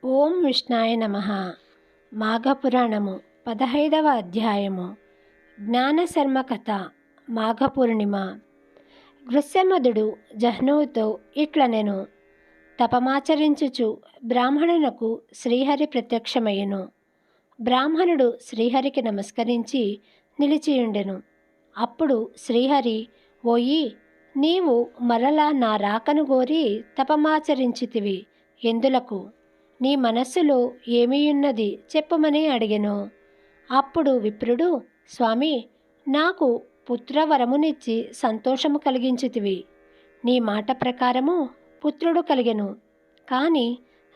ఓం విష్ణాయ నమః. మాఘపురాణము 15వ అధ్యాయము. జ్ఞానశర్మ కథ. మాఘపూర్ణిమ. గృత్సమధుడు జహ్నువుతో ఇట్లనెను. తపమాచరించుచు బ్రాహ్మణునకు శ్రీహరి ప్రత్యక్షమయ్యెను. బ్రాహ్మణుడు శ్రీహరికి నమస్కరించి నిలిచియుండెను. అప్పుడు శ్రీహరి, ఓయి, నీవు మరలా నా రాకను గోరి తపమాచరించితివి ఎందులకు? నీ మనస్సులో ఏమియున్నది చెప్పుమని అడిగెను. అప్పుడు విప్రుడు, స్వామి, నాకు పుత్రవరమునిచ్చి సంతోషము కలిగించితివి. నీ మాట ప్రకారము పుత్రుడు కలిగెను. కాని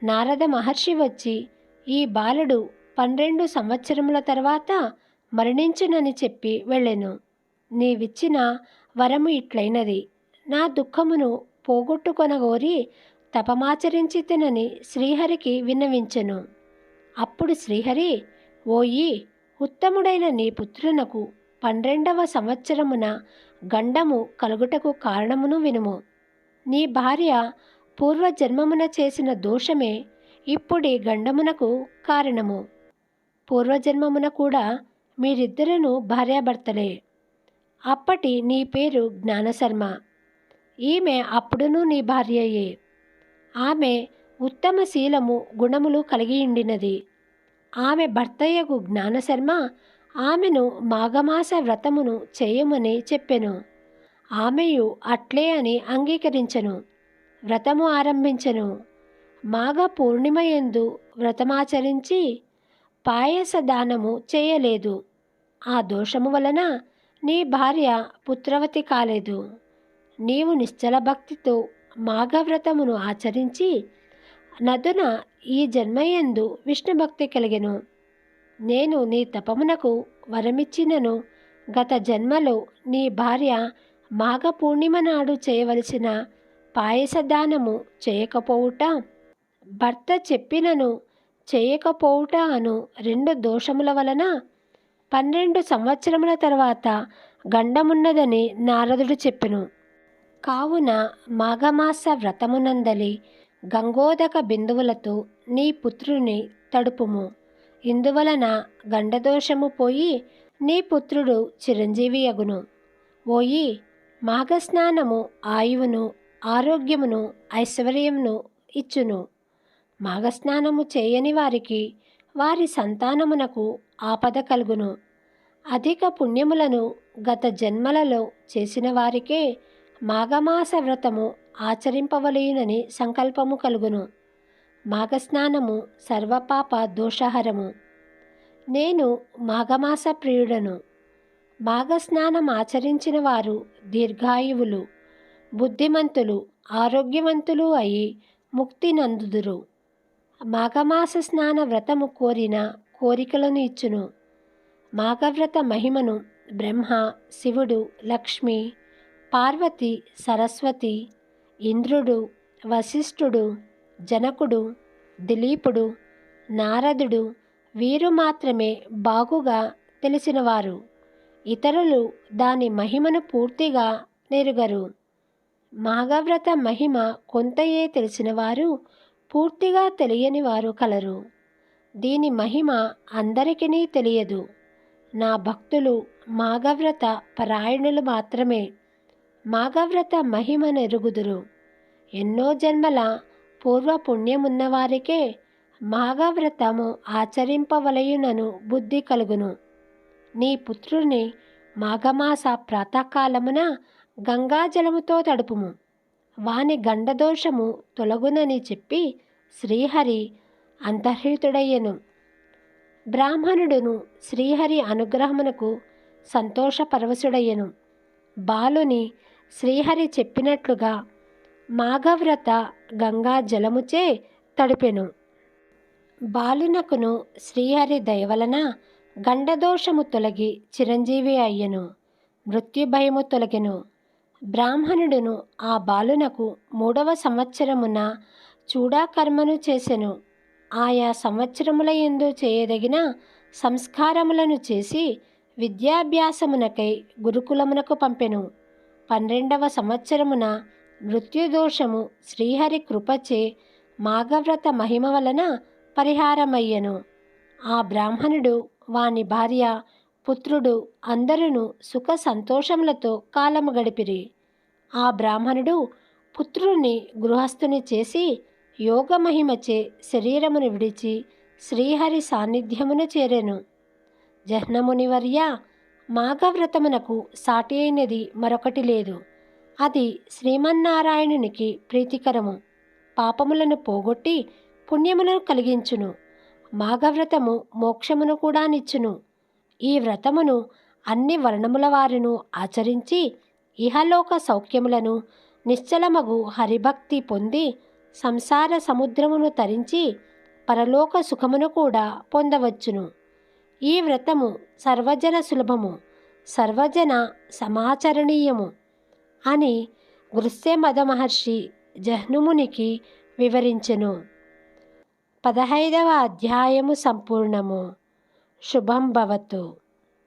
నారద మహర్షి వచ్చి ఈ బాలుడు 12 సంవత్సరముల తర్వాత మరణించునని చెప్పి వెళ్ళెను. నీవిచ్చిన వరము ఇట్లైనది. నా దుఃఖమును పోగొట్టుకొనగోరి తపమాచరించితినని శ్రీహరికి విన్నవించెను. అప్పుడు శ్రీహరి, ఓయి, ఉత్తముడైన నీ పుత్రునకు 12వ సంవత్సరమున గండము కలుగుటకు కారణమును వినుము. నీ భార్య పూర్వజన్మమున చేసిన దోషమే ఇప్పుడి గండమునకు కారణము. పూర్వజన్మమున కూడా మీరిద్దరును భార్యాభర్తలే. అప్పటి నీ పేరు జ్ఞానశర్మ. ఈమె అప్పుడును నీ భార్యయే. ఆమె ఉత్తమ శీలము గుణములు కలిగియుండినది. ఆమె భర్తయ్యకు జ్ఞానశర్మ ఆమెను మాఘమాస వ్రతమును చేయమని చెప్పెను. ఆమెయు అట్లే అని అంగీకరించెను. వ్రతము ఆరంభించెను. మాఘ పూర్ణిమయందు వ్రతమాచరించి పాయసదానము చేయలేదు. ఆ దోషము వలన నీ భార్య పుత్రవతి కాలేదు. నీవు నిశ్చల భక్తితో మాఘవ్రతమును ఆచరించి నదున ఈ జన్మయందు విష్ణుభక్తి కలిగెను. నేను నీ తపమునకు వరమిచ్చినను గత జన్మలో నీ భార్య మాఘ పూర్ణిమ నాడు చేయవలసిన పాయసదానము చేయకపోవుట, భర్త చెప్పినను చేయకపోవుట అను 2 దోషముల వలన 12 సంవత్సరముల తర్వాత గండమున్నదని నారదుడు చెప్పెను. కావున మాఘమాస వ్రతమునందలి గంగోదక బిందువులతో నీ పుత్రుని తడుపుము. ఇందువలన గండదోషము పోయి నీ పుత్రుడు చిరంజీవి అగును. ఓయి, మాఘస్నానము ఆయువును, ఆరోగ్యమును, ఐశ్వర్యమును ఇచ్చును. మాఘస్నానము చేయని వారికి వారి సంతానమునకు ఆపద కలుగును. అధిక పుణ్యములను గత జన్మలలో చేసిన వారికే మాఘమాస వ్రతము ఆచరింపవలయునని సంకల్పము కలుగును. మాఘస్నానము సర్వపాప దోషహరము. నేను మాఘమాస ప్రియుడను. మాఘస్నానం ఆచరించిన వారు దీర్ఘాయువులు, బుద్ధిమంతులు, ఆరోగ్యవంతులు అయి ముక్తి నందుదురు. మాఘమాస స్నాన వ్రతము కోరిన కోరికలను ఇచ్చును. మాఘవ్రత మహిమను బ్రహ్మ, శివుడు, లక్ష్మి, పార్వతి, సరస్వతి, ఇంద్రుడు, వశిష్ఠుడు, జనకుడు, దిలీపుడు, నారదుడు వీరు మాత్రమే బాగుగా తెలిసినవారు. ఇతరులు దాని మహిమను పూర్తిగా నెరుగరు. మాఘవ్రత మహిమ కొంతయే తెలిసినవారు, పూర్తిగా తెలియని వారు కలరు. దీని మహిమ అందరికీ తెలియదు. నా భక్తులు మాఘవ్రత పరాయణులు మాత్రమే మాఘవ్రత మహిమనెరుగుదురు. ఎన్నో జన్మల పూర్వ పుణ్యమున్నవారికే మాఘవ్రతము ఆచరింపవలయునను బుద్ధి కలుగును. నీ పుత్రుని మాఘమాస ప్రాతకాలమున గంగాజలముతో తడుపుము. వాని గండదోషము తొలగునని చెప్పి శ్రీహరి అంతర్హితుడయ్యెను. బ్రాహ్మణుడును శ్రీహరి అనుగ్రహమునకు సంతోషపరవశుడయ్యెను. బాలుని శ్రీహరి చెప్పినట్లుగా మాఘవ్రత గంగా జలముచే తడిపెను. బాలునకును శ్రీహరి దయవలన గండదోషము తొలగి చిరంజీవి అయ్యెను. మృత్యుభయము తొలగెను. బ్రాహ్మణుడును ఆ బాలునకు 3వ సంవత్సరమున చూడాకర్మను చేసెను. ఆయా సంవత్సరముల యందు చేయదగిన సంస్కారములను చేసి విద్యాభ్యాసమునకై గురుకులమునకు పంపెను. 12వ సంవత్సరమున మృత్యుదోషము శ్రీహరి కృపచే మాఘవ్రత మహిమ వలన పరిహారమయ్యెను. ఆ బ్రాహ్మణుడు, వాని భార్య, పుత్రుడు అందరును సుఖ సంతోషములతో కాలము గడిపిరి. ఆ బ్రాహ్మణుడు పుత్రుని గృహస్థుని చేసి యోగమహిమచే శరీరమును విడిచి శ్రీహరి సాన్నిధ్యమును చేరెను. జహ్నమునివర్య, మాఘవ్రతమునకు సాటి అయినది మరొకటి లేదు. అది శ్రీమన్నారాయణునికి ప్రీతికరము, పాపములను పోగొట్టి పుణ్యములను కలిగించును. మాఘవ్రతము మోక్షమును కూడా నిచ్చును. ఈ వ్రతమును అన్ని వర్ణముల వారును ఆచరించి ఇహలోక సౌఖ్యములను నిశ్చలమగు హరిభక్తి పొంది సంసార సముద్రమును తరించి పరలోక సుఖమును కూడా పొందవచ్చును. ఈ వ్రతము సర్వజన సులభము, సర్వజన సమాచరణీయము అని గృహ్యమద మహర్షి జహ్నుమునికి వివరించెను. 15వ అధ్యాయము సంపూర్ణము. శుభం భవతు.